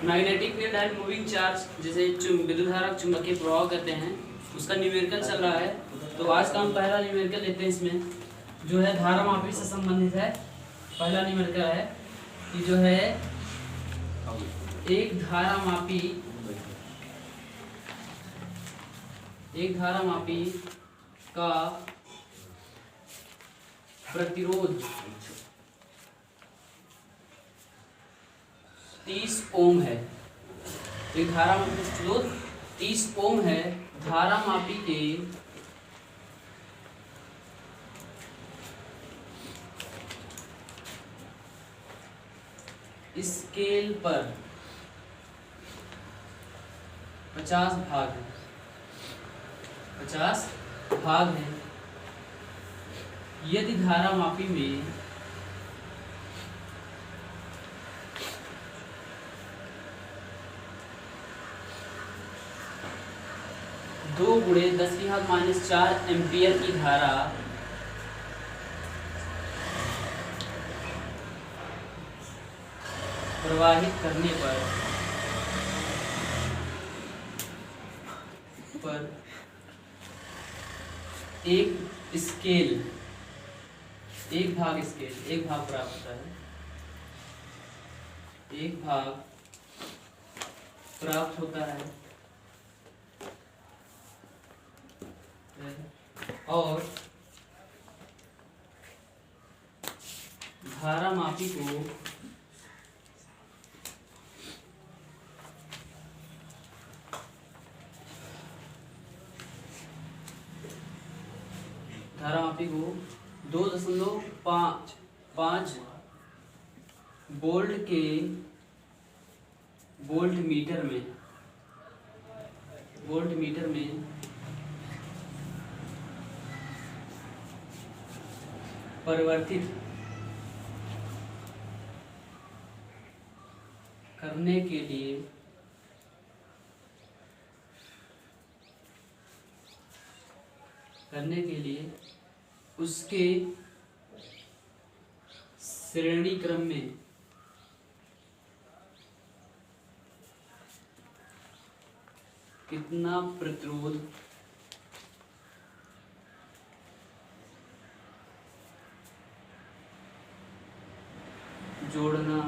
Magnetic field and moving charge, जैसे विद्युत धारा चुंबकीय प्रवाह कहते हैं, उसका न्यूमेरिकल चल रहा है। तो आज का हम पहला न्यूमेरिकल लेते हैं, इसमें जो है धारा मापी से संबंधित है। पहला न्यूमेरिकल है कि जो है एक धारा मापी का प्रतिरोध 30 ओम है। एक धारा मापी का प्रतिरोध 30 ओम है। धारा मापी के स्केल पर 50 भाग हैं। यदि धारा मापी में दो गुणे 10⁻⁴ एम्पियर की धारा प्रवाहित करने पर एक भाग प्राप्त होता है। एक भाग प्राप्त होता है और धारा मापी को धारा मापी को 2.5 वोल्ट मीटर में परिवर्तित करने के लिए उसके श्रेणी क्रम में कितना प्रतिरोध जोड़ना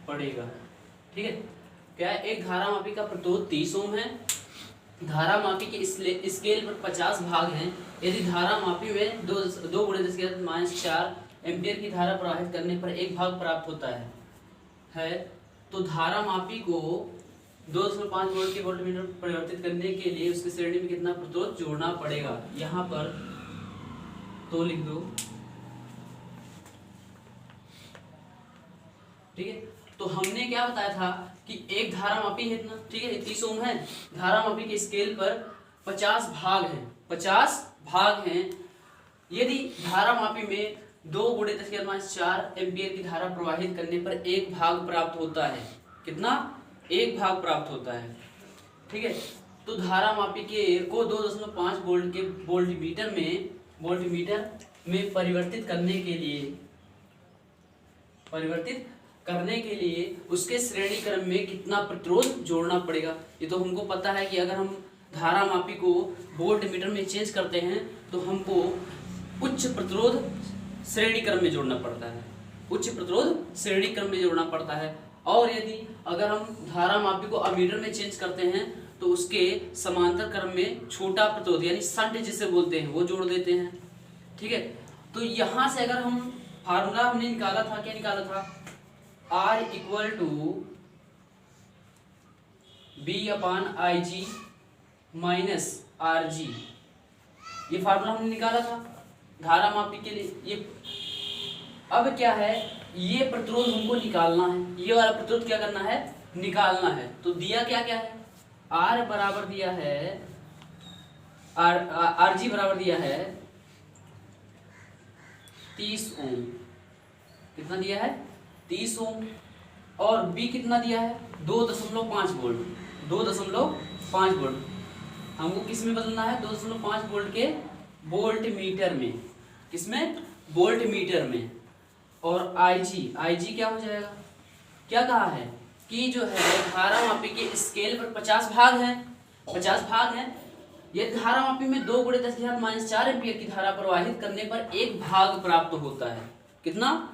पड़ेगा। ठीक है, क्या है? एक धारा मापी का प्रतिरोध 30 ओम है। धारा मापी के स्केल पर 50 भाग हैं। यदि धारा मापी में 2 गुणे 10⁻⁴ एम्पियर की धारा प्रवाहित करने पर एक भाग प्राप्त होता है तो धारा मापी को 2.5 वोल्ट के वोल्टमीटर परिवर्तित करने के लिए उसकी श्रेणी में कितना प्रतिरोध जोड़ना पड़ेगा। यहाँ पर तो लिख दो। ठीक है, तो हमने क्या बताया था कि एक धारा मापी है इतना, ठीक है, 30 ओम है। धारा मापी के स्केल पर 50 भाग हैं। 50 भाग हैं। यदि धारा मापी में 2 गुणे 10⁻⁴ एम्पियर की धारा प्रवाहित करने पर एक भाग प्राप्त होता है। कितना? एक भाग प्राप्त होता है। ठीक है, तो धारा मापी के को 2.5 वोल्ट के वोल्टमीटर में परिवर्तित करने के लिए उसके श्रेणी क्रम में कितना प्रतिरोध जोड़ना पड़ेगा। ये तो हमको पता है कि अगर हम धारा मापी को वोल्टमीटर में चेंज करते हैं तो हमको उच्च प्रतिरोध श्रेणी क्रम में जोड़ना पड़ता है। और यदि अगर हम धारा मापी को अमीटर में चेंज करते हैं तो उसके समांतर क्रम में छोटा प्रतिरोध यानी शंट जिसे बोलते हैं वो जोड़ देते हैं। ठीक है, तो यहाँ से अगर हम फार्मूला हमने निकाला था, क्या निकाला था? R = B/Ig - Rg, ये फार्मूला हमने निकाला था धारा मापी के लिए। ये अब क्या है, ये प्रतिरोध हमको निकालना है। ये वाला प्रतिरोध क्या करना है? निकालना है। तो दिया क्या क्या है? R बराबर दिया है Rg बराबर दिया है 30 ओम। कितना दिया है? 30 ओम। और B कितना दिया है? 2.5 वोल्ट। 2.5 वोल्ट हमको किस में बदलना है? 2.5 वोल्ट के वोल्ट मीटर में। किसमें? वोल्ट मीटर में। और IG क्या हो जाएगा? क्या कहा है कि जो है धारामापी के स्केल पर 50 भाग हैं, 50 भाग हैं। ये धारामापी में 2 × 10⁻⁴ एम्पीयर की धारा प्रवाहित करने पर 1 भाग प्राप्त होता है। कितना?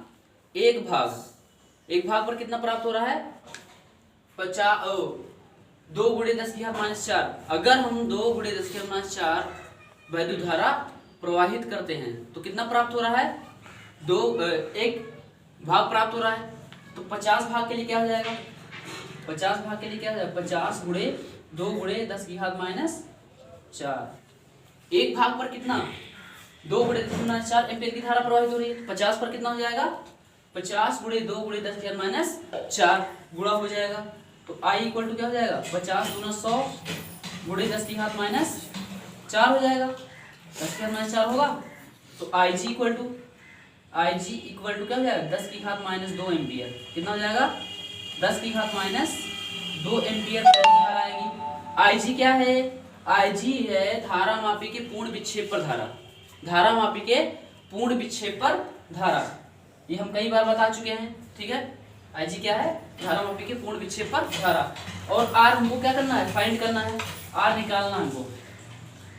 1 भाग। 1 भाग पर कितना प्राप्त हो रहा है? 2 × 10⁻⁴। अगर हम 2 × 10⁻⁴ वैद्युत धारा प्रवाहित करते हैं तो कितना प्राप्त हो रहा है? 1 भाग प्राप्त हो रहा है। तो 50 भाग के लिए क्या हो जाएगा? 50 भाग के लिए क्या हो जाएगा? 50 × 2 × 10⁻⁴। 1 भाग पर कितना? 2 × 10⁻⁴ एम्पीयर की धारा प्रवाहित हो रही है। 50 पर कितना हो जाएगा? 50 × 2 × 10⁻⁴ गुणा हो जाएगा। तो I इक्वल टू क्या हो जाएगा? 50 × 100 × 10⁻⁴ हो जाएगा। 10⁻⁴ होगा तो IG इक्वल टू क्या हो जाएगा? 10⁻² एम्पियर। कितना हो जाएगा? 10⁻² एम्पियर धारा आएगी। IG क्या है? IG है धारामापी के पूर्ण विक्षेप पर धारा। धारामापी के पूर्ण विक्षेप पर धारा, ये हम कई बार बता चुके हैं। ठीक है, IG क्या है? धारामापी के पूर्ण विक्षेप पर धारा। और R हमको क्या करना है? फाइंड करना है, R निकालना है हमको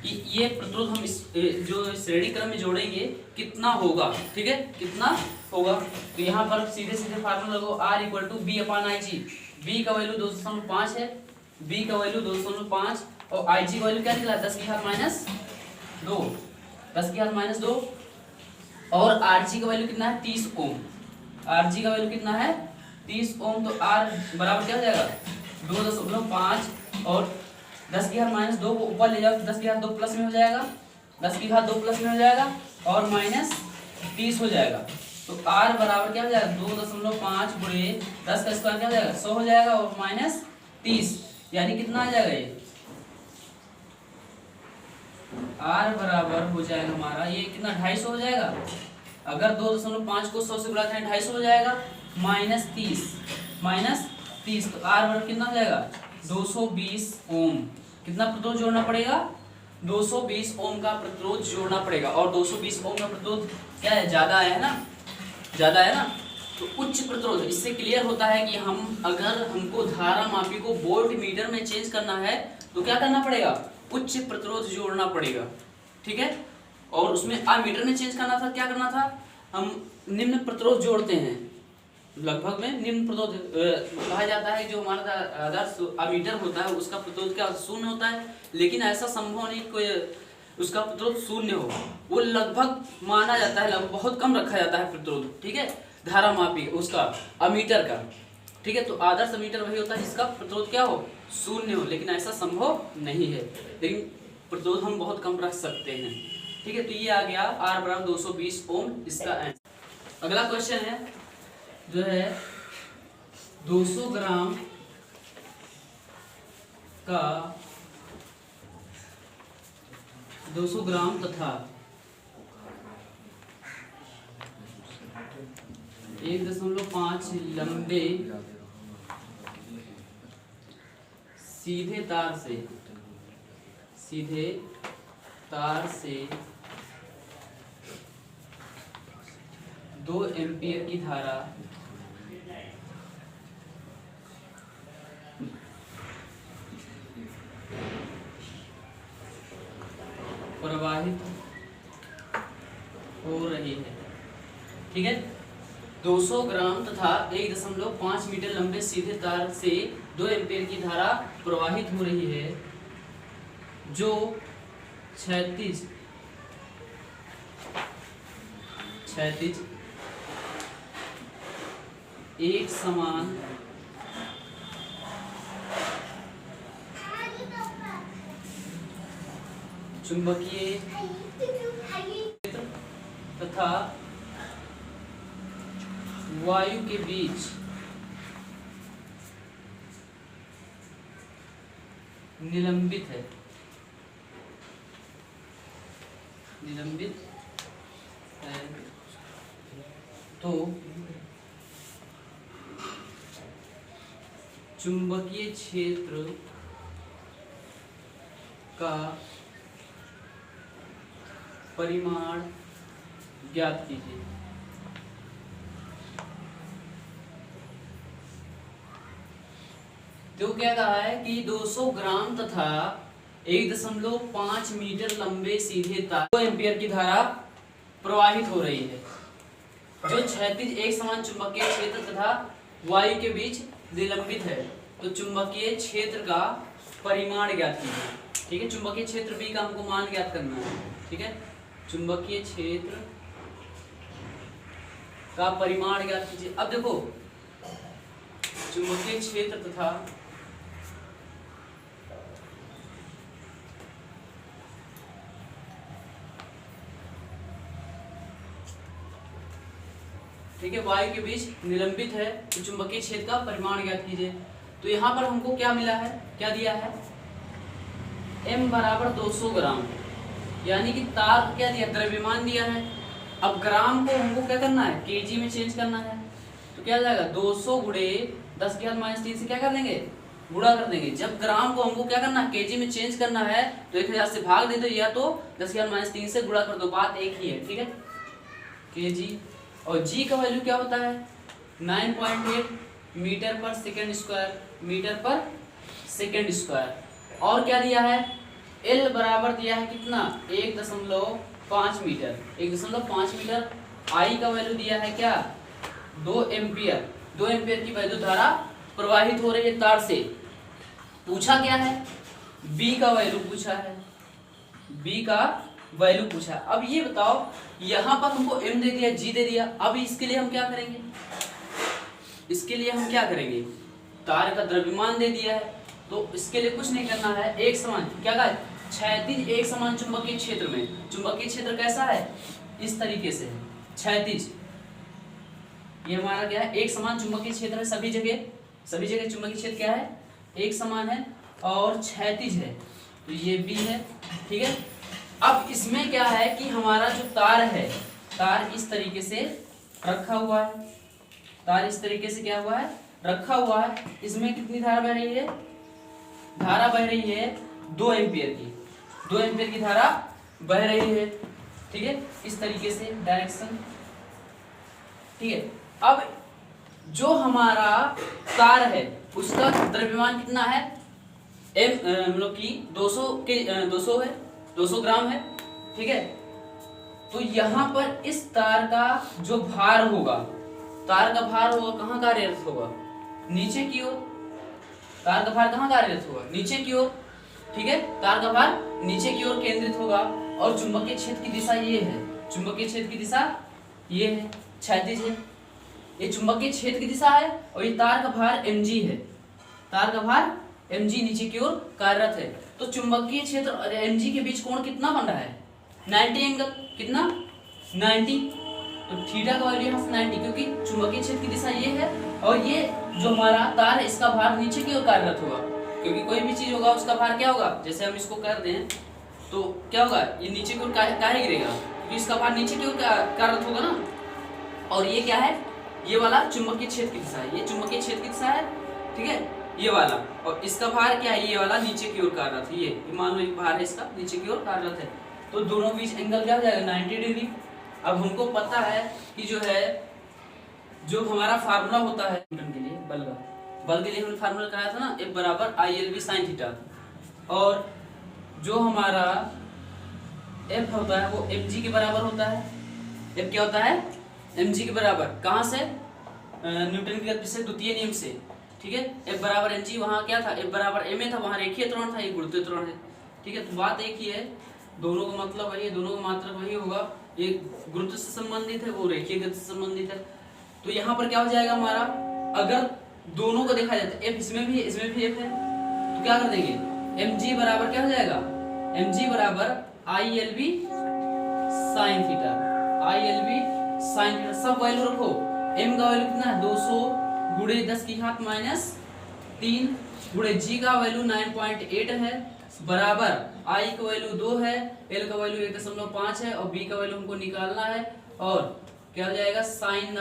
कि ये प्रतिरोध हम जो श्रेणी क्रम में जोड़ेंगे कितना होगा। ठीक है, कितना होगा? तो यहाँ पर सीधे सीधे फार्मूला लगो, R equal to B/IG। B का वैल्यू 2.5 है, B का वैल्यू 2.5 और IG का वैल्यू क्या निकला? 10⁻²। 10⁻² और RG का वैल्यू कितना है? 30 ओम। RG का वैल्यू कितना है? 30 ओम। तो R बराबर क्या हो जाएगा? 2.5 और 10⁻² को ऊपर ले जाओ तो 10⁻² प्लस में हो जाएगा, 10⁻² प्लस में हो जाएगा और -30 हो जाएगा। तो R बराबर क्या हो जाएगा? 2.5 × 10 का स्क्वायर क्या हो जाएगा? 100 हो जाएगा और -30 यानी कितना आ जाएगा? ये R बराबर हो जाएगा हमारा ये कितना? 250 हो जाएगा। अगर 2.5 को 100 से गुणा करें 250 हो जाएगा, -30 तो R बराबर कितना हो जाएगा? 220 ओम। कितना प्रतिरोध जोड़ना पड़ेगा? 220 ओम का प्रतिरोध जोड़ना पड़ेगा। और 220 ओम का प्रतिरोध क्या है? ज़्यादा है ना, ज़्यादा है ना। तो उच्च प्रतिरोध, इससे क्लियर होता है कि अगर हमको धारामापी को वोल्ट मीटर में चेंज करना है तो क्या करना पड़ेगा? उच्च प्रतिरोध जोड़ना पड़ेगा। ठीक है, और उसमें मीटर में चेंज करना था, क्या करना था? हम निम्न प्रतिरोध जोड़ते हैं। लगभग में निम्न प्रतिरोध कहा जाता है। जो हमारा आदर्श अमीटर होता है उसका प्रतिरोध क्या? 0 होता है। लेकिन ऐसा संभव नहीं कोई उसका प्रतिरोध 0 हो, वो लगभग माना जाता है, लगभग बहुत कम रखा जाता है प्रतिरोध। ठीक है, धारामापी उसका अमीटर का। ठीक है, तो आदर्श अमीटर वही होता है जिसका प्रतिरोध क्या हो? 0 हो। लेकिन ऐसा संभव नहीं है, लेकिन प्रतिरोध हम बहुत कम रख सकते हैं। ठीक है, तो ये आ गया R बराबर 220 ओम इसका आंसर। अगला क्वेश्चन है जो है 200 ग्राम का 200 ग्राम तथा 1.5 लंबे सीधे तार से 2 एम्पीयर की धारा प्रवाहित हो रही है। ठीक है, 200 ग्राम तथा 1.5 मीटर लंबे सीधे तार से 2 एम्पीयर की धारा प्रवाहित हो रही है जो क्षैतिज एक समान चुंबकीय तथा वायु के बीच निलंबित है। तो चुंबकीय क्षेत्र का परिमाण ज्ञात कीजिए। तो क्या कहा है कि 200 ग्राम तथा 1.5 मीटर लंबे सीधे तार 2 एम्पियर की धारा प्रवाहित हो रही है, जो क्षैतिज एक समान चुंबकीय क्षेत्र तथा वायु के बीच निलंबित है। तो चुंबकीय क्षेत्र का परिमाण ज्ञात कीजिए। ठीक है, चुंबकीय क्षेत्र B का हमको मान ज्ञात करना है। ठीक है, चुंबकीय क्षेत्र का परिमाण ज्ञात कीजिए। अब देखो, चुंबकीय क्षेत्र तथा ठीक है वायु के बीच निलंबित है, तो चुंबकीय क्षेत्र का परिमाण ज्ञात कीजिए। तो यहाँ पर हमको क्या मिला है, क्या दिया है, m बराबर 200 ग्राम, यानी कि तार क्या दिया, द्रव्यमान दिया है। अब ग्राम को हमको क्या करना है, केजी में चेंज करना है। तो क्या जाएगा, 200 गुणे 10⁻³ से क्या कर देंगे, गुणा कर देंगे। जब ग्राम को हमको क्या करना है, केजी में चेंज करना है, तो 1000 से भाग दे दो या तो 10⁻³ से गुणा कर दो, बात एक ही है। ठीक है, केजी। और जी का वैल्यू क्या होता है, 9.8 मीटर पर सेकेंड स्क्वायर, मीटर पर सेकेंड स्क्वायर। और क्या दिया है, एल बराबर दिया है कितना, 1.5 मीटर, 1.5 मीटर। आई का वैल्यू दिया है क्या, 2 एम्पियर, 2 एम्पियर की वैद्युत धारा प्रवाहित हो रही है तार से। पूछा क्या है, बी का वैल्यू पूछा है, बी का वैल्यू पूछा। अब ये बताओ, यहाँ पर हमको m दे दिया, g दे दिया। अब इसके लिए हम क्या करेंगे, इसके लिए हम क्या करेंगे, तार का द्रव्यमान दे दिया है, तो इसके लिए कुछ नहीं करना है, एक समान क्या कहा, क्षैतिज एक समान चुंबकीय क्षेत्र में। चुंबकीय क्षेत्र कैसा है, इस तरीके से है, क्षैतिज। ये हमारा क्या है, एक समान चुंबकीय क्षेत्र है, सभी जगह चुंबकीय क्षेत्र क्या है, एक समान है और क्षैतिज है, तो ये भी है। ठीक है, अब इसमें क्या है कि हमारा जो तार है, तार इस तरीके से रखा हुआ है, तार इस तरीके से क्या हुआ है, रखा हुआ है। इसमें कितनी धारा बह रही है, धारा बह रही है 2 एम्पियर की, 2 एम्पियर की धारा बह रही है। ठीक है, इस तरीके से डायरेक्शन। ठीक है, अब जो हमारा तार है उसका द्रव्यमान कितना है, मतलब कि 200 ग्राम है। ठीक है, तो यहाँ पर इस तार का जो भार होगा, तार का भार होगा कहाँ कार्यरत होगा, नीचे की ओर। तार का भार कहाँ कार्यरत होगा, नीचे की ओर। ठीक है, तार का भार नीचे की ओर केंद्रित होगा और चुंबकीय क्षेत्र की दिशा ये है, चुंबकीय क्षेत्र की दिशा ये है, क्षैतिज है। ये चुंबकीय क्षेत्र की दिशा है और ये तार का भार mg है, तार का भार mg नीचे की ओर कार्यरत है। तो चुंबकीय क्षेत्र और mg के बीच कोण कितना बन रहा है, 90 एंगल, कितना 90। तो थीटा का वैल्यू यहाँ से 90, क्योंकि चुंबकीय क्षेत्र की दिशा ये है और ये जो हमारा तार है इसका भार नीचे की ओर कार्यरत होगा, क्योंकि कोई भी चीज होगा उसका भार क्या होगा, जैसे हम इसको कर दें तो क्या होगा, ये नीचे की ओर काहे गिरेगा, क्योंकि इसका भार नीचे की ओर कार्यरत होगा ना। और ये क्या है, ये वाला चुंबकीय क्षेत्र की दिशा है, ये चुंबकीय क्षेत्र की दिशा है। ठीक है, ये वाला, और इसका भार क्या है, ये वाला नीचे की ओर कार्यरत है। ये मान लो एक भार है इसका नीचे की ओर कार्यरत है, तो दोनों बीच एंगल क्या हो जाएगा, 90 डिग्री। अब हमको पता है कि जो है, जो हमारा फार्मूला होता है न्यूटन के लिए, बल के लिए हमने फार्मूला कराया था ना, F बराबर ILB sin थीटा। और जो हमारा F होता है वो mg के बराबर होता है। F क्या होता है, mg के बराबर, कहाँ से, न्यूटन की गति से द्वितीय नियम से। ठीक है, F बराबर mg, वहाँ क्या था, F बराबर ma था, वहाँ रेखीय त्वरण था, ये गुरुत्वीय त्वरण है। ठीक है, तो बात एक ही है, दोनों का मतलब वही है, दोनों का मात्रक वही होगा, ये गुरुत्व से संबंधित है, वो रेखीय गति से संबंधित है। तो यहाँ पर क्या हो जाएगा हमारा, अगर दोनों को देखा जाए तो F इसमें भी है, इसमें भी F है, तो क्या कर देंगे, mg बराबर क्या हो जाएगा, mg बराबर ILB sin theta, ILB sin theta. सब वैल्यू रखो, m का वैल्यू कितना है, 200 गुणे 10⁻³ गुणे g का वैल्यू 9.8 है, बराबर I का वैल्यू 2 है, L का वैल्यू 1.5 है और B का वैल्यू हमको निकालना है। और क्या हो जाएगा, sin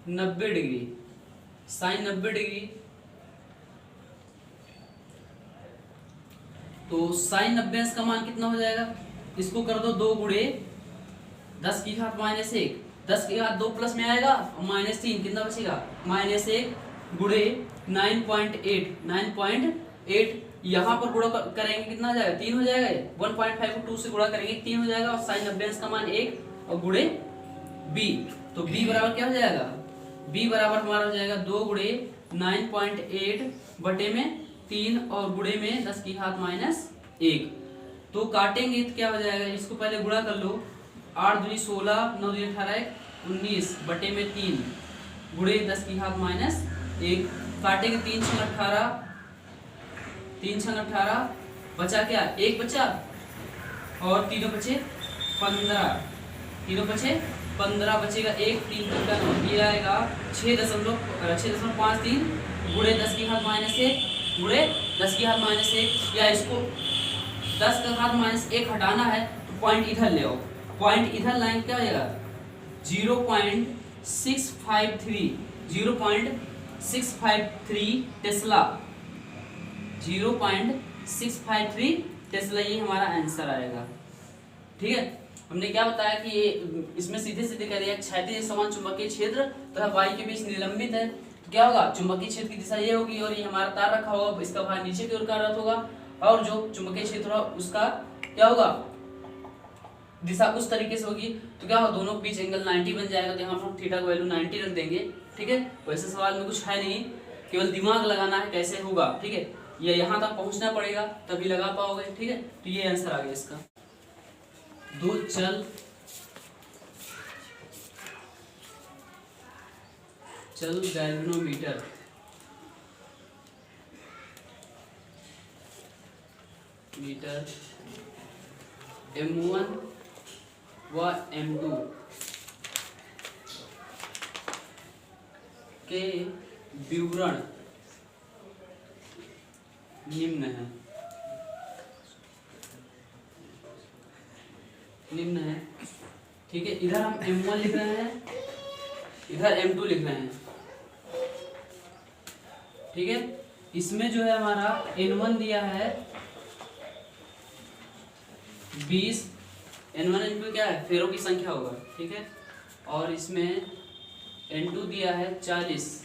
90 डिग्री, sin 90 डिग्री। तो sin 90 का मान कितना हो जाएगा, इसको कर दो 2 गुणे 10⁻⁻1, 10 की घात 2 प्लस में आएगा और -3, कितना बचेगा, -1 गुणे 9.8 यहाँ पर गुणा करेंगे कितना हो जाएगा 3 हो जाएगा। 1.5 को 2 से गुणा करेंगे 3 हो जाएगा और साइन 90 अंश का मान 1 और गुणे b, तो b बराबर क्या हो जाएगा, b बराबर हमारा हो जाएगा 2 गुणे 9.8 बटे में 3 और गुणे में 10 की घात -1। तो काटेंगे तो क्या हो जाएगा, इसको पहले गुणा कर लो, 8 दूनी 16, 9 दूनी 18, 19 बटे में 3 गुणे 10 की घात -1। काटेंगे 3 छंग 18, 3 छंग 18, बचा क्या 1 बचा और तीनों बचे 15, तीनों बचे 15 बचेगा 1, 3 का 9, ये आएगा 6.53 गुणे 10 की घात -1 गुणे 10 की घात -1। या इसको 10 का घात -1 हटाना है तो पॉइंट इधर ले आओ, पॉइंट इधर लाइन क्या हो जाएगा 0.653 टेस्ला, 0.653 टेस्ला, ये हमारा आंसर आएगा। ठीक है, हमने क्या बताया कि ये इसमें सीधे सीधे कह दिया क्षैतिज समान चुंबकीय क्षेत्र तथा वायु के बीच निलंबित है, तो क्या होगा चुंबकीय क्षेत्र की दिशा ये होगी और ये हमारा तार रखा होगा, इसका भार नीचे की ओर कार्यरत होगा और जो चुंबकीय क्षेत्र होगा उसका क्या होगा दिशा उस तरीके से होगी। तो क्या होगा दोनों के बीच एंगल 90 बन जाएगा, तो यहाँ पर हम थीटा का वैल्यू 90 रख देंगे। ठीक है, वैसे सवाल में कुछ है नहीं, केवल दिमाग लगाना है कैसे होगा। ठीक है, ये यहाँ तक पहुँचना पड़ेगा तभी लगा पाओगे। ठीक है, तो ये आंसर आ गया इसका। दो चल गैल्वेनोमीटर M1 व M2 के विवरण निम्न है। ठीक है, इधर हम M1 लिख रहे हैं, इधर M2 लिख रहे हैं। ठीक है, इसमें जो है हमारा N1 दिया है 20, N1 N2 क्या है फेरों की संख्या होगा। ठीक है, और इसमें N2 दिया है 40,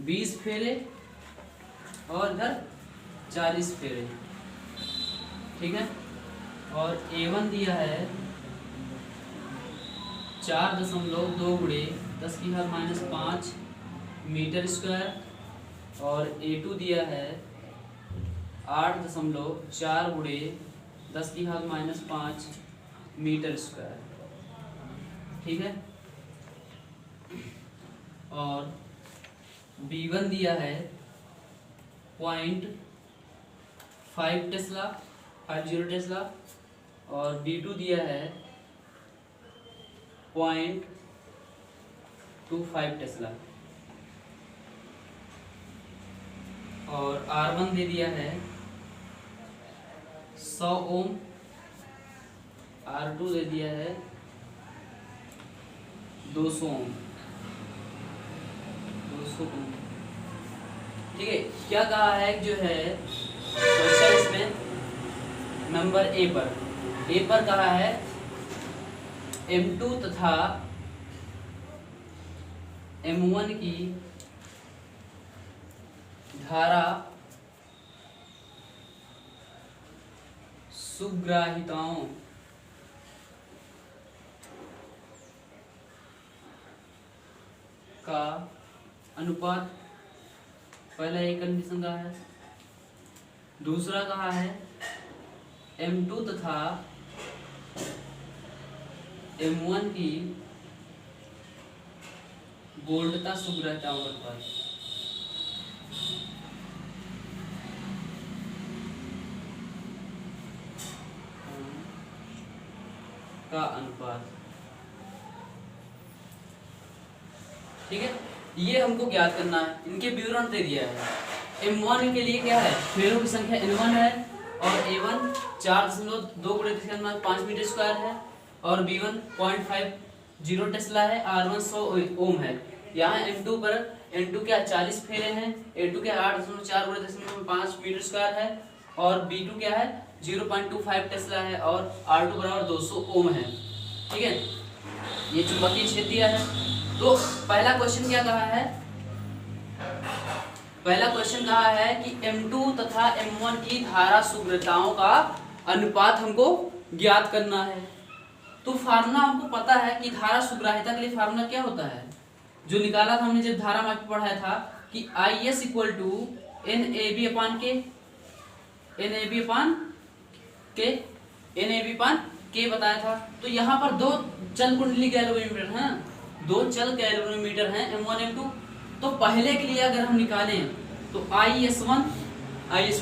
20 फेरे और इधर 40 फेरे। ठीक है, और A1 दिया है 4.2 गुणे 10 की घात -5 मीटर स्क्वायर और A2 दिया है 8.4 गुणे 10 की घात -5 मीटर स्क्वायर। ठीक है, और B1 दिया है 0.5 टेस्ला 50 टेस्ला और B2 दिया है 0.25 टेस्ला और R1 दे दिया है 100 ओम, R2 दे दिया है 200 ओम। ठीक है, क्या कहा है जो है क्वेश्चन इसमें नंबर ए पर कहा है M2 तथा M1 की धारा सुग्राहिताओं का अनुपात, पहला एक कंडीशन का है। दूसरा कहा है M2 तथा M1 की बोल्टता सुग्राहिताओं का अनुपात का अनुपात। ठीक है, ये हमको ज्ञात करना है, इनके विवरण दे दिया है। M1 के लिए क्या है फेरों की संख्या N1 है और A1 4.2 गुणे 10 की घात 5 मीटर स्क्वायर है और B1 0.50 टेस्ला है, R1 100 ओम है। यहाँ M2 पर N2 क्या 40 फेरे हैं, A2 क्या 8.4 गुणे 10 की घात 5 मीटर स्क्वायर है और B2 क्या है 0.25 टेस्ला है और R2 बराबर 200 ओम है। ठीक है, ये चुंबकीय क्षेत्र दिया है। तो पहला क्वेश्चन क्या कहा है पहला क्वेश्चन कहा है कि M2 तथा M1 की धारा सुग्रताओं का अनुपात हमको ज्ञात करना है। तो फार्मूला हमको पता है कि धारा सुग्राहिता के लिए फार्मूला क्या होता है, जो निकाला था हमने जब धारा माप पढ़ाया था कि IS इक्वल टू NAB अपान के, NAB अपान के, NAB अपान के बताया था। तो यहाँ पर दो चल कुंडली गैल्वेनोमीटर हैं, दो चल गैल्वेनोमीटर हैं M1 M2। तो पहले के लिए अगर हम निकालें तो IS1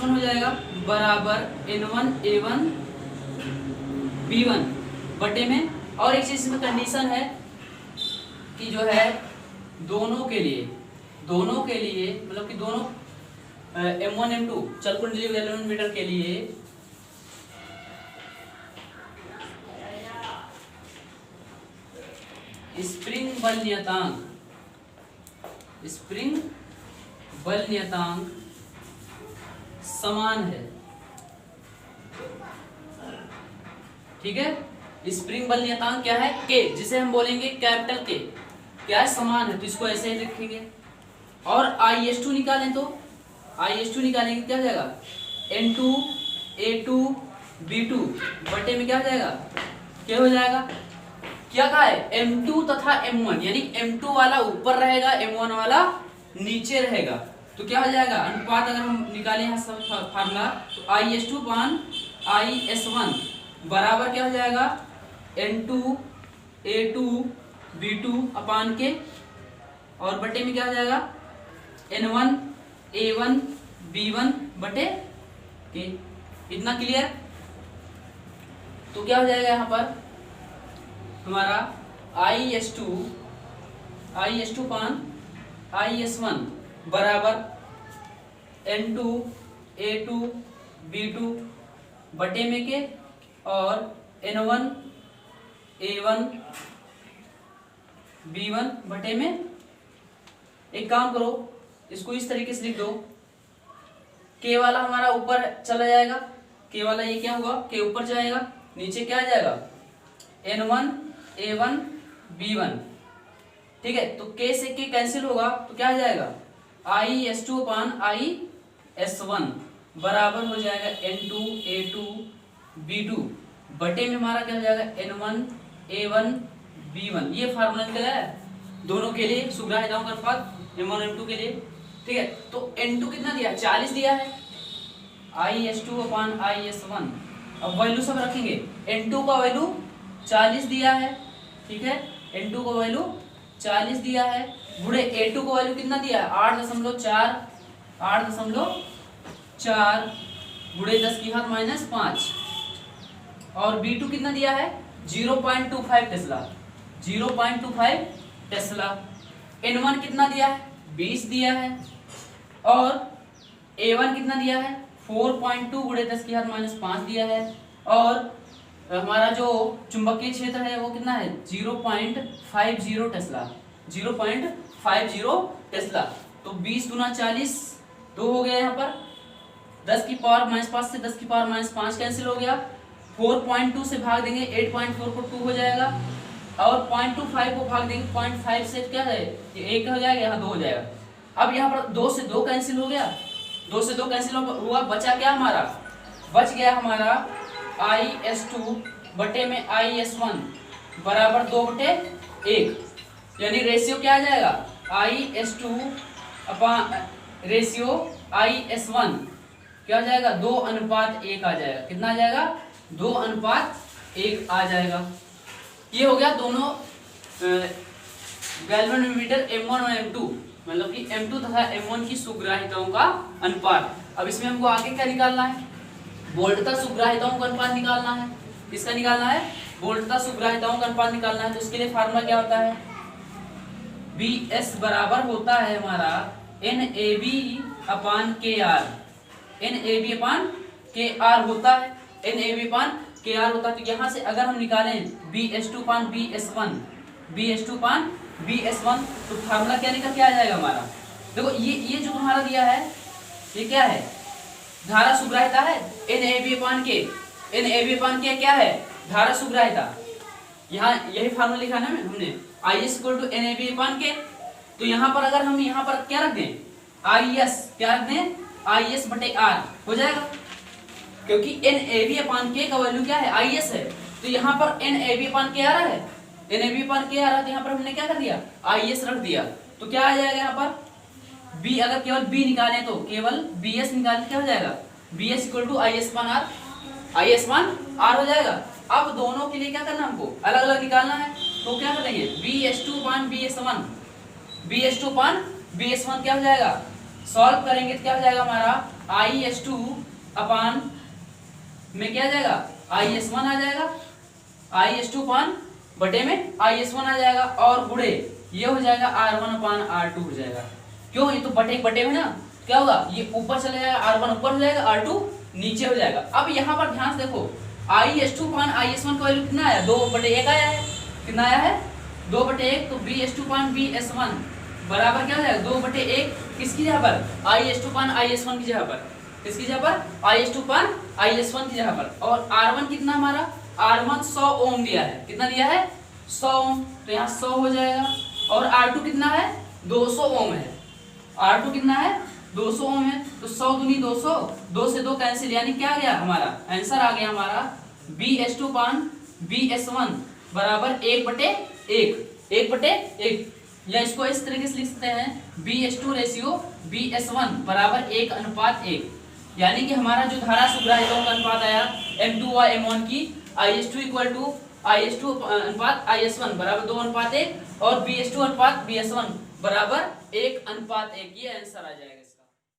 हो जाएगा बराबर N1 A1 B1 बटे में, और एक चीज में कंडीशन है कि जो है दोनों के लिए मतलब कि दोनों M1 M2 चल कुंडली गैल्वेनोमीटर के लिए स्प्रिंग बल नियतांक समान है। ठीक है, स्प्रिंग बल नियतांक क्या है, के, जिसे हम बोलेंगे कैपिटल के, क्या है, समान है। तो इसको ऐसे ही लिखेंगे। और IS2 निकालें तो IS2 निकालेंगे क्या हो जाएगा, N2 A2 B2 बटे में क्या हो जाएगा, क्या हो जाएगा। क्या कहा है, M2 तथा M1, यानी M2 वाला ऊपर रहेगा, M1 वाला नीचे रहेगा। तो क्या हो जाएगा, अनुपात अगर हम निकालें यहाँ सब फार्मूला, तो IS2 अपान IS1 बराबर क्या हो जाएगा, N2 A2 B2 अपान के, और बटे में क्या हो जाएगा, N1 A1 B1 बटे के। इतना क्लियर। तो क्या हो जाएगा यहाँ पर हमारा IS2 अपान IS1 बराबर N2 A2 B2 बटे में के, और N1 A1 B1 बटे में। एक काम करो, इसको इस तरीके से लिख दो, के वाला हमारा ऊपर चला जाएगा, के वाला ये क्या होगा, के ऊपर जाएगा, नीचे क्या आ जाएगा, N1 A1 B1। ठीक है, तो के से के कैंसिल होगा, तो क्या आ जाएगा, IS2 अपान IS1 बराबर हो जाएगा N2 A2 B2 बटे में हमारा क्या हो जाएगा, N1 A1 B1। ये फार्मूला निकला है दोनों के लिए सुग्राहिताओं का अनुपात M1 M2 के लिए। ठीक है, तो N2 कितना दिया, 40 दिया है, IS2 अपान IS1। अब वैल्यू सब रखेंगे, N2 का वैल्यू 40 दिया है। ठीक है, N2 का वैल्यू 40 दिया है, गुणे A2 का वैल्यू कितना दिया है, 8.4 गुणे 10 की घात -5, और B2 कितना दिया है, 0.25 टेस्ला। N1 कितना दिया है, 20 दिया है, और A1 कितना दिया है, 4.2 गुणे 10 की घात -5 दिया है, और हमारा जो चुंबकीय क्षेत्र है वो कितना है, 0.50 टेस्ला। तो 20 गुना 40 2 हो गया, यहाँ पर 10 की पावर -5 से 10 की पावर -5 कैंसिल हो गया, 4.2 से भाग देंगे 8.4 को 2 हो जाएगा, और 0.25 को भाग देंगे 0.5 से क्या है, ये 1 हो जाएगा, यहाँ 2 हो जाएगा। अब यहाँ पर 2 से 2 कैंसिल हो गया, 2 से 2 कैंसिल हुआ, बचा क्या हमारा, बच गया हमारा IS2 बटे में IS1 बराबर 2/1, यानी रेशियो क्या आ जाएगा, IS2 अपान रेशियो IS1 क्या आ जाएगा, 2:1 आ जाएगा। कितना आ जाएगा, 2:1 आ जाएगा। ये हो गया दोनों गैल्वेनोमीटर M1 और M2, मतलब कि M2 तथा M1 की सुग्राहिताओं का अनुपात। अब इसमें हमको आगे क्या निकालना है, वोल्टता सुग्राहिताओं का अनुपात निकालना है। किसका निकालना है, वोल्टता सुग्राहिताओं का अनुपात निकालना है। तो इसके लिए फार्मूला क्या होता है, BS बराबर होता है हमारा NAB अपान KR, NAB अपान KR होता है, NAB अपान KR होता है। तो यहाँ से अगर हम निकालें BS2 अपान BS1 तो फार्मूला क्या निकल के आ जाएगा हमारा, देखो ये जो तुम्हारा दिया है ये क्या है, धारा सुग्राहिता है, NAB अपान के क्या है, धारा सुग्राहिता। यहाँ यही फार्मूला लिखा ना हमने, IS इक्वल टू NAB अपान के। तो यहाँ पर अगर हम यहाँ पर क्या रख दें, आई एस, क्या रख दें, आई एस बटे आर हो जाएगा, क्योंकि एन ए बी अपान के का वैल्यू क्या है, आई एस है। तो यहाँ पर एन ए बी अपान के आ रहा है, एन ए बी अपान के आ रहा है, तो यहाँ पर हमने क्या कर दिया, आई एस रख दिया। तो क्या आ जाएगा यहाँ पर बी, अगर केवल बी निकालें तो केवल बी एस निकालें, क्या हो जाएगा, B S equal to I S upon R, I S upon R हो जाएगा। अब दोनों के लिए क्या करना हमको, अलग अलग निकालना है, तो क्या करेंगे, B S two upon B S one, B S two upon B S one क्या हो जाएगा, सॉल्व करेंगे तो क्या हो जाएगा हमारा, आई एस टू अपान में क्या आ जाएगा, आई एस वन आ जाएगा, आई एस टू अपान बटे में आई एस वन आ जाएगा, और गुड़े ये हो जाएगा R one upon R two हो जाएगा। क्यों, ये तो बटे बटे में ना, क्या होगा, ये ऊपर चला जाएगा, आर वन ऊपर हो जाएगा, आर टू नीचे हो जाएगा। अब यहाँ पर ध्यान से देखो, आई एस टू पान आई एस वन का वैल्यू कितना आया, 2/1 आया है, कितना आया है 2/1, तो बी एस टू पान बी एस वन बराबर क्या हो जाएगा 2/1, किसकी जगह पर, आई एस टू पान आई एस वन की जगह पर, किसकी जगह पर, आई एस टू पान आई एस वन की जगह पर। और आर वन कितना हमारा, आर वन 100 ओम दिया है, कितना दिया है 100 ओम, तो यहाँ 100 हो जाएगा। और आर टू कितना है 200 ओम है, आर टू कितना है 200 ओम है, तो 100 दूनी 200, 2 से 2 कैंसिल, यानी क्या आ गया हमारा आंसर आ गया हमारा बी एस टू पान बी एस वन बराबर 1/1, 1/1, या इसको इस तरीके से लिख सकते हैं B S two ratio B S one बराबर 1:1, यानी कि हमारा जो धारा सुग्राहितों का अनुपात आया M2 व M1 की I S two equal to I S two अनुपात आई एस वन बराबर 2:1 और बी एस टू अनुपात बी एस वन बराबर 1:1, ये आंसर आ जाएगा।